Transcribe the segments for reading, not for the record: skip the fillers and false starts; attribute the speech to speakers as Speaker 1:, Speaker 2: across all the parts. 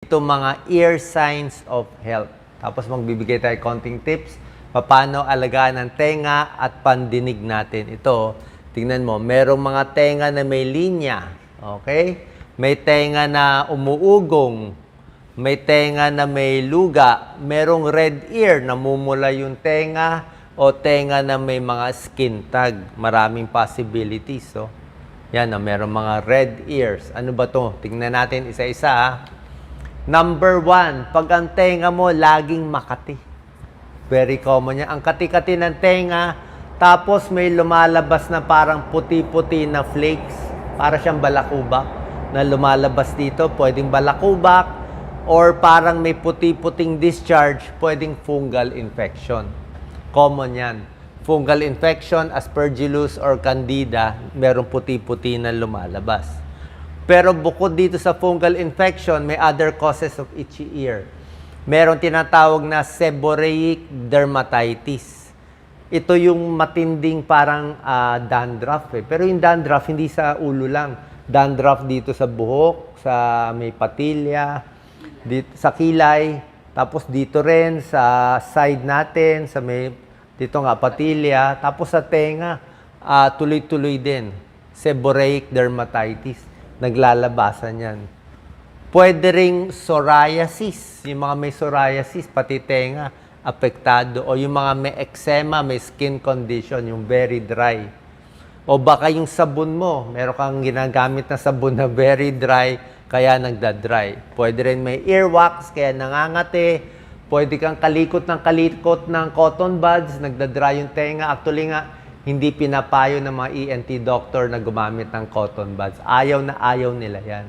Speaker 1: ito mga ear signs of health. Tapos magbibigay tayo konting tips paano alagaan ang tenga at pandinig natin. Ito, tingnan mo, merong mga tenga na may linya. Okay? May tenga na umuugong. May tenga na may luga. Merong red ear, namumula yung tenga. O tenga na may mga skin tag. Maraming possibilities. So, yan, merong mga red ears. Ano ba to? Tingnan natin isa-isa. Number 1, pag ang tenga mo laging makati. Very common yan. Ang kati-kati ng tenga, tapos may lumalabas na parang puti-puti na flakes. Para siyang balakubak na lumalabas dito. Pwedeng balakubak or parang may puti-puting discharge. Pwedeng fungal infection. Common yan. Fungal infection, aspergillus or candida, merong puti-puti na lumalabas. Pero bukod dito sa fungal infection, may other causes of itchy ear. Meron tinatawag na seborrheic dermatitis. Ito yung matinding parang dandruff. Pero yung dandruff, hindi sa ulo lang. Dandruff dito sa buhok, sa may patilya, dito, sa kilay, tapos dito rin sa side natin, sa may, dito nga patilya, tapos sa tenga, tuloy-tuloy din. Seborrheic dermatitis. Naglalabasan yan. Pwede ring psoriasis. Yung mga may psoriasis, pati tenga, apektado. O yung mga may eczema, may skin condition, yung very dry. O baka yung sabon mo, meron kang ginagamit na sabon na very dry, kaya nagda-dry. Pwede rin may earwax, kaya nangangati. Pwede kang kalikot ng cotton buds, nagda-dry yung tenga. Actually nga, hindi pinapayo ng mga ENT doctor na gumamit ng cotton buds. Ayaw na ayaw nila yan.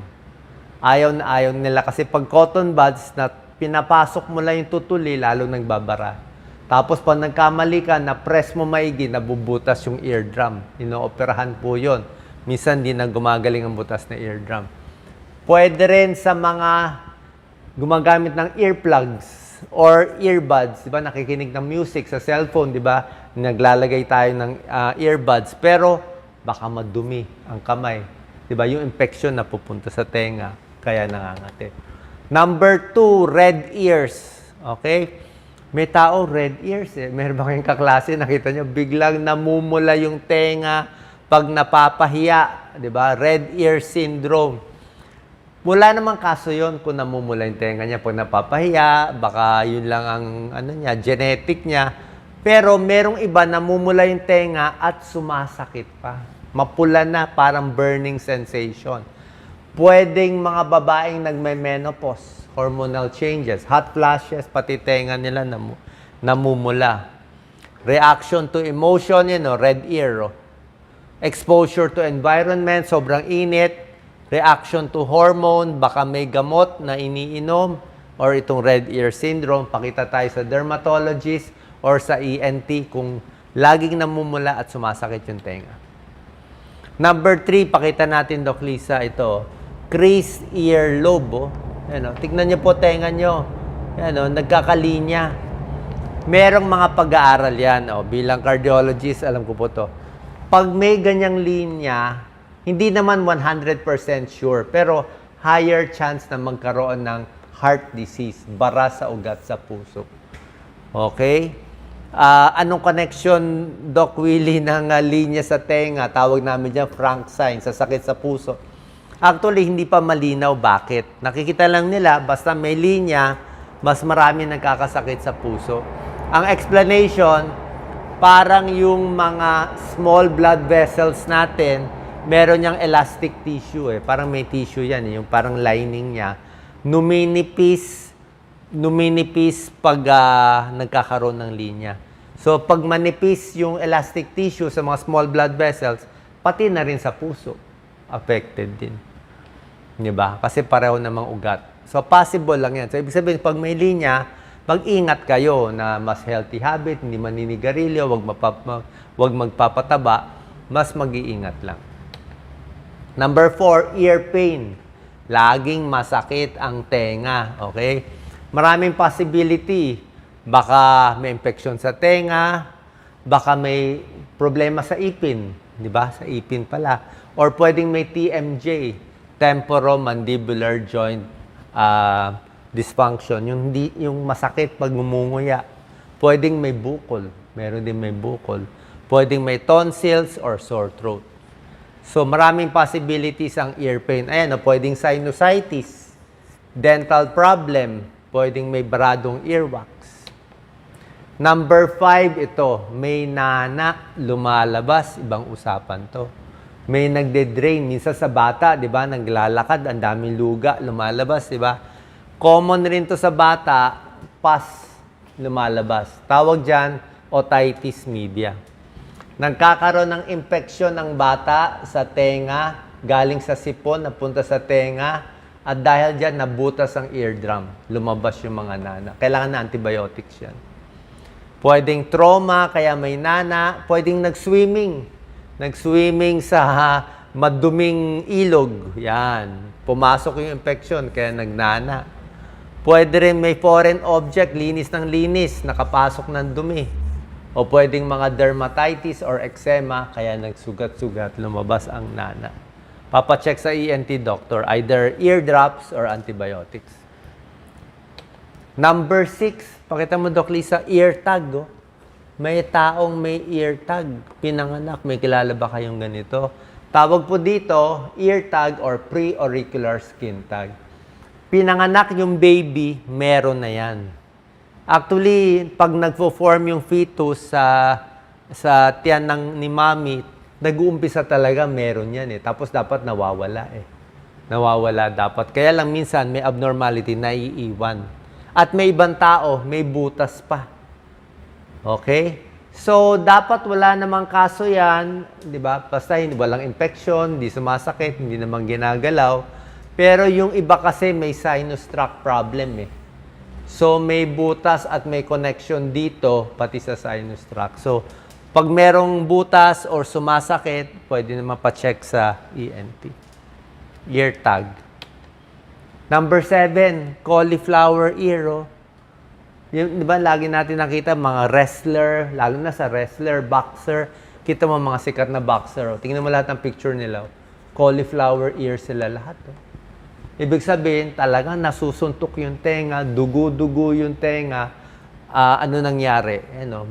Speaker 1: Ayaw na ayaw nila kasi pag cotton buds na pinapasok mo lang yung tutuli, lalong nagbabara. Tapos pag nagkamali ka, na-press mo maigi, nabubutas yung eardrum. Inooperahan po yun. Minsan di na gumagaling ang butas na eardrum. Pwede rin sa mga gumagamit ng earplugs or earbuds. Diba? Nakikinig ng music sa cellphone, diba? Naglalagay tayo ng earbuds. Pero baka madumi ang kamay. Diba? Yung infection na pupunta sa tenga. Kaya nangangati. Number 2, red ears. Okay? May tao, red ears. Meron ba kayong kaklase? Nakita nyo, biglang namumula yung tenga pag napapahiya. Diba? Red ear syndrome. Wala namang kaso yon kung namumula yung tenga niya pag napapahiya. Baka yun lang ang genetic niya. Pero merong iba namumula yung tenga at sumasakit pa. Mapula na, parang burning sensation. Pwedeng mga babaeng nagme-menopause, hormonal changes, hot flashes, pati tenga nila namumula. Reaction to emotion, red ear. Exposure to environment, sobrang init. Reaction to hormone, baka may gamot na iniinom, or itong red ear syndrome, pakita tayo sa dermatologist or sa ENT kung laging namumula at sumasakit yung tenga. Number 3, pakita natin, Doc Lisa, ito. Creased earlobe. Tignan niyo po tenga niyo. Nagkakalinya. Merong mga pag-aaral yan. Bilang cardiologist, alam ko po to. Pag may ganyang linya, hindi naman 100% sure, pero higher chance na magkaroon ng heart disease, bara sa ugat sa puso. Okay? Anong connection, Doc Willie, ng linya sa tenga? Tawag namin dyan Frank sign, sa sakit sa puso. Actually, hindi pa malinaw bakit. Nakikita lang nila, basta may linya, mas marami nagkakasakit sa puso. Ang explanation, parang yung mga small blood vessels natin, meron niyang elastic tissue. Parang may tissue yan, yung parang lining niya. Numinipis pag nagkakaroon ng linya. So, pag manipis yung elastic tissue sa mga small blood vessels, pati na rin sa puso, affected din. Diba? Kasi pareho namang ugat. So, possible lang yan. So, ibig sabihin, pag may linya, mag-ingat kayo na mas healthy habit, hindi maninigarilyo, wag magpapataba, mas mag-iingat lang. Number 4, ear pain. Laging masakit ang tenga. Okay? Maraming possibility. Baka may infection sa tenga, baka may problema sa ipin. Diba? Sa ipin pala. Or pwedeng may TMJ, temporomandibular joint dysfunction, yung masakit pag ngumunguya. Pwedeng may bukol, meron din may bukol. Pwedeng may tonsils or sore throat. So, maraming possibilities ang ear pain. Ayan, pwedeng sinusitis, dental problem, pwedeng may baradong earwax. Number 5, ito, may nana, lumalabas, ibang usapan to. May nagde-drain, minsan sa bata, di ba, naglalakad, ang daming luga, lumalabas, di ba? Common rin to sa bata, pus, lumalabas. Tawag dyan, otitis media. Nagkakaroon ng infeksyon ng bata sa tenga, galing sa sipon, napunta sa tenga, at dahil dyan, nabutas ang eardrum, lumabas yung mga nana. Kailangan na antibiotics yan. Pwedeng trauma, kaya may nana. Pwedeng nag-swimming. Nag-swimming sa maduming ilog. Yan. Pumasok yung infection, kaya nagnana. Pwede rin may foreign object, linis ng linis, nakapasok ng dumi. O pwedeng mga dermatitis or eczema, kaya nagsugat-sugat, lumabas ang nana. Papacheck sa ENT doctor, either ear drops or antibiotics. Number 6, pakita mo, Doc Lisa, ear tag. Oh. May taong may ear tag. Pinanganak, may kilala ba kayong ganito? Tawag po dito, ear tag or pre-auricular skin tag. Pinanganak yung baby, meron na yan. Actually, pag nagpo-form yung fetus sa tiyan ni mami, nag-uumpisa talaga, meron yan eh. Tapos dapat nawawala eh. Nawawala dapat. Kaya lang minsan may abnormality na iiwan. At may ibang tao, may butas pa. Okay? So, dapat wala namang kaso yan, di ba? Basta walang infection, hindi sumasakit, hindi naman ginagalaw. Pero yung iba kasi may sinus tract problem eh. So, may butas at may connection dito, pati sa sinus tract. So, pag merong butas or sumasakit, pwede naman pa-check sa ENT. Ear tag. Number 7, cauliflower ear. Oh. Yung, di ba, lagi natin nakita mga wrestler, lalo na sa wrestler, boxer. Kita mo mga sikat na boxer. Oh. Tingnan mo lahat ng picture nila. Oh. Cauliflower ear sila lahat. Oh. Ibig sabihin, talagang nasusuntok yung tenga, dugo-dugo yung tenga. Ano nangyari?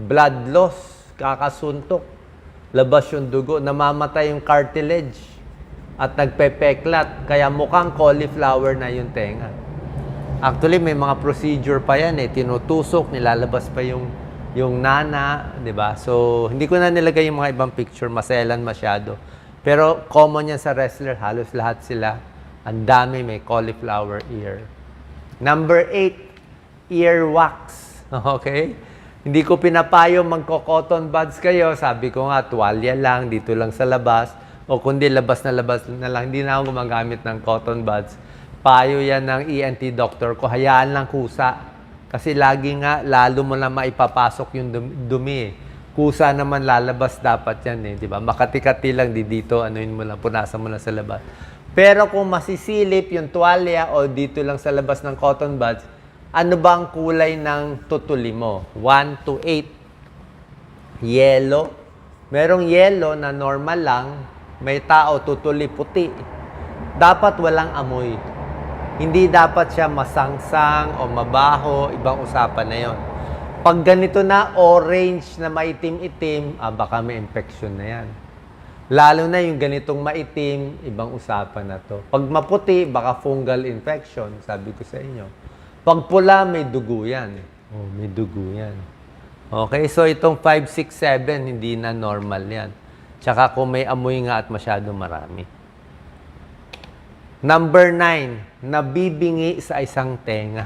Speaker 1: Blood loss, kakasuntok. Labas yung dugo, namamatay yung cartilage. At nagpepeklat, kaya mukhang cauliflower na yung tenga. Actually, may mga procedure pa yan eh. Tinutusok, nilalabas pa yung nana, di ba? So, hindi ko na nilagay yung mga ibang picture, maselan masyado. Pero common yan sa wrestler, halos lahat sila. Ang dami may cauliflower ear. Number 8, ear wax. Okay? Hindi ko pinapayo magko-cotton buds kayo. Sabi ko nga, tuwalya lang, dito lang sa labas. O kundi labas na lang, hindi na ako gumagamit ng cotton buds. Payo yan ng ENT doctor ko, hayaan lang kusa. Kasi lagi nga, lalo mo na maipapasok yung dumi. Kusa naman lalabas dapat yan eh, di ba? Makati-kati lang dito, anuin mo lang, punasan mo lang sa labas. Pero kung masisilip yung tuwalya o dito lang sa labas ng cotton buds, ano ba ang kulay ng tutuli mo? 1 to 8. Yellow. Merong yellow na normal lang. May tao, tutuli puti. Dapat walang amoy. Hindi dapat siya masangsang o mabaho. Ibang usapan na yon. Pag ganito na, orange na maitim-itim, baka may infection na yan. Lalo na yung ganitong maitim, ibang usapan na to. Pag maputi, baka fungal infection, sabi ko sa inyo. Pag pula, may dugo yan. Oh, may dugo yan. Okay, so itong 5, 6, 7, hindi na normal yan. Tsaka kung may amoy nga at masyado marami. Number 9, nabibingi sa isang tenga.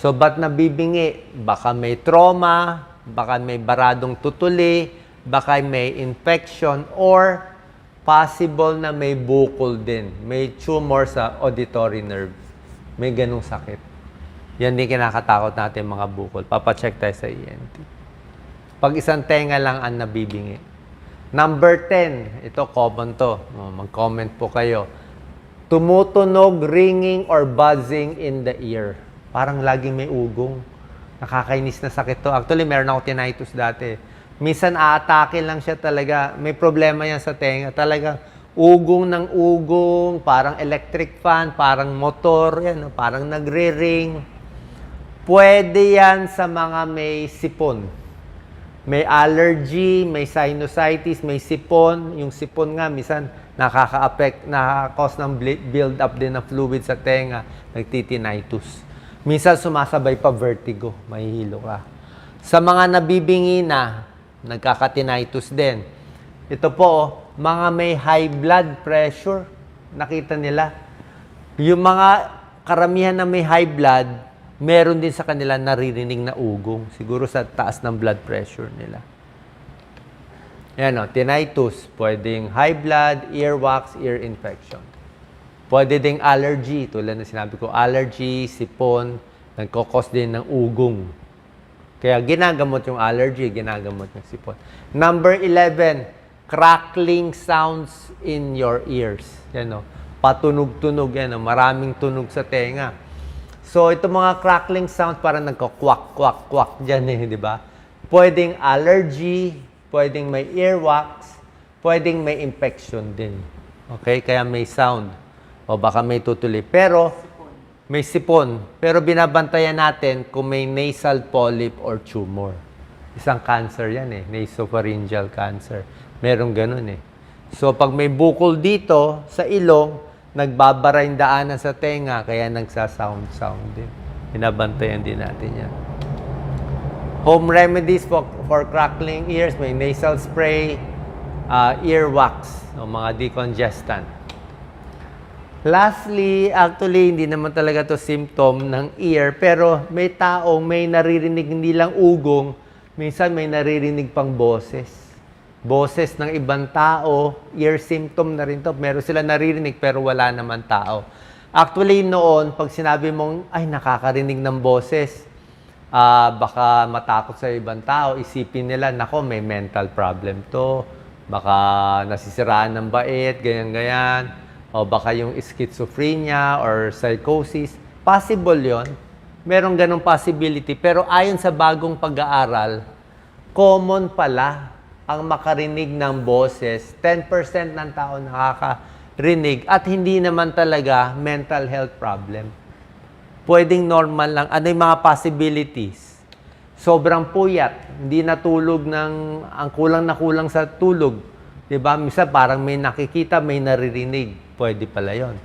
Speaker 1: So, ba't nabibingi? Baka may trauma, baka may baradong tutuli, baka may infection, or possible na may bukol din. May tumor sa auditory nerve. May ganung sakit. Yan din kinakatakot natin mga bukol. Papacheck tayo sa ENT. Pag isang tenga lang ang nabibingi. Number 10, ito common to. Mag-comment po kayo. Tumutunog, ringing, or buzzing in the ear. Parang laging may ugong. Nakakainis na sakit to. Actually, meron ako tinnitus dati. Minsan aatake lang siya talaga. May problema yan sa tenga. Talaga ugong ng ugong, parang electric fan, parang motor, yan, parang nagre-ring. Pwede yan sa mga may sipon. May allergy, may sinusitis, may sipon. Yung sipon nga, minsan nakaka-cause ng build-up din ng fluid sa tenga, nagtitinitis. Minsan sumasabay pa vertigo, mahihilo ka. Sa mga nabibingi na, nagkaka-tinnitus din. Ito po, mga may high blood pressure, nakita nila. Yung mga karamihan na may high blood, meron din sa kanila naririnig na ugong. Siguro sa taas ng blood pressure nila. Yan o, tinnitus. Pwedeng high blood, earwax, ear infection. Pwede ding allergy. Tulad na sinabi ko, allergy, sipon, nagkakos din ng ugong. Kaya ginagamot yung allergy, ginagamot yung sipon. Number 11, crackling sounds in your ears. Yan o, patunog-tunog yan o, maraming tunog sa tenga. So, ito mga crackling sound parang nagko-kwak-kwak-kwak dyan eh, di ba? Pwedeng allergy, pwedeng may earwax, pwedeng may infection din. Okay? Kaya may sound. O baka may tutuli. Pero, may sipon. Pero binabantayan natin kung may nasal polyp or tumor. Isang cancer yan eh. Nasopharyngeal cancer. Merong ganun eh. So, pag may bukol dito sa ilong, nagbabara yung daanan sa tenga, kaya nagsa-sound din. Binabantayan din natin yan. Home remedies for crackling ears, may nasal spray, earwax, o mga decongestant. Lastly, actually, hindi naman talaga to symptom ng ear, pero may taong may naririnig hindi lang ugong, minsan may naririnig pang boses. Boses ng ibang tao, ear symptom na rin to. Meron sila naririnig pero wala naman tao. Actually, noon, pag sinabi mong, ay, nakakarinig ng boses, baka matakot sa ibang tao, isipin nila, nako, may mental problem to, baka nasisiraan ng bait, ganyan-ganyan, o baka yung schizophrenia or psychosis. Possible yon. Merong ganong possibility. Pero ayon sa bagong pag-aaral, common pala ang makarinig ng boses. 10% ng tao nakakarinig at hindi naman talaga mental health problem. Pwedeng normal lang. Ano yung mga possibilities? Sobrang puyat, hindi natulog ang kulang na kulang sa tulog. 'Di ba? Minsan parang may nakikita, may naririnig. Pwede pala 'yon.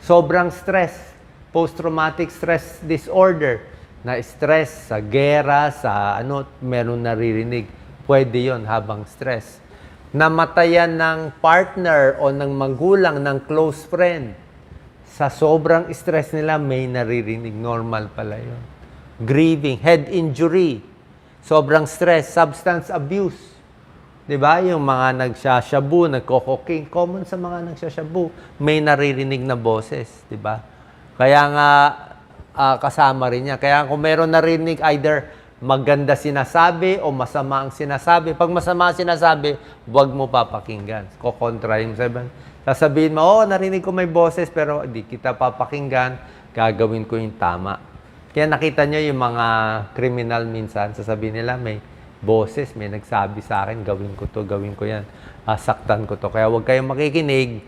Speaker 1: Sobrang stress, post-traumatic stress disorder, na stress sa gera, sa meron naririnig. Pwede 'yon habang stress. Namatayan ng partner o ng magulang, ng close friend. Sa sobrang stress nila, may naririnig. Normal pala yun. Grieving, head injury, sobrang stress, substance abuse. Diba? Yung mga nagsashabu, nagko-cocaine, common sa mga nagsashabu, may naririnig na boses. Diba? Kaya nga, kasama rin niya. Kaya kung meron narinig, either maganda sinasabi o masama ang sinasabi. Pag masama ang sinasabi, huwag mo papakinggan. Kukontrahin mo sasabihin mo, narinig ko may boses pero hindi kita papakinggan, gagawin ko yung tama. Kaya nakita nyo yung mga criminal minsan, sasabihin nila may boses, may nagsabi sa akin, gawin ko to, gawin ko yan, saktan ko to. Kaya huwag kayong makikinig,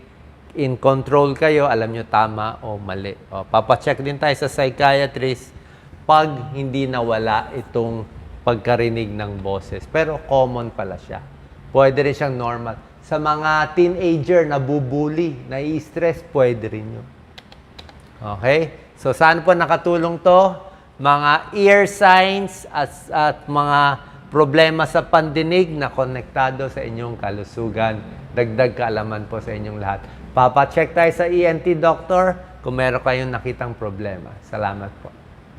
Speaker 1: in control kayo, alam nyo tama o mali. Papacheck din tayo sa psychiatrist pag hindi nawala itong pagkarinig ng boses. Pero common pala siya. Pwede rin siyang normal. Sa mga teenager na bubuli, na-i-stress, pwede rin yun. Okay? So, saan po nakatulong to? Mga ear signs at mga problema sa pandinig na konektado sa inyong kalusugan. Dagdag kaalaman po sa inyong lahat. Papacheck tayo sa ENT doctor kung meron kayong nakitang problema. Salamat po.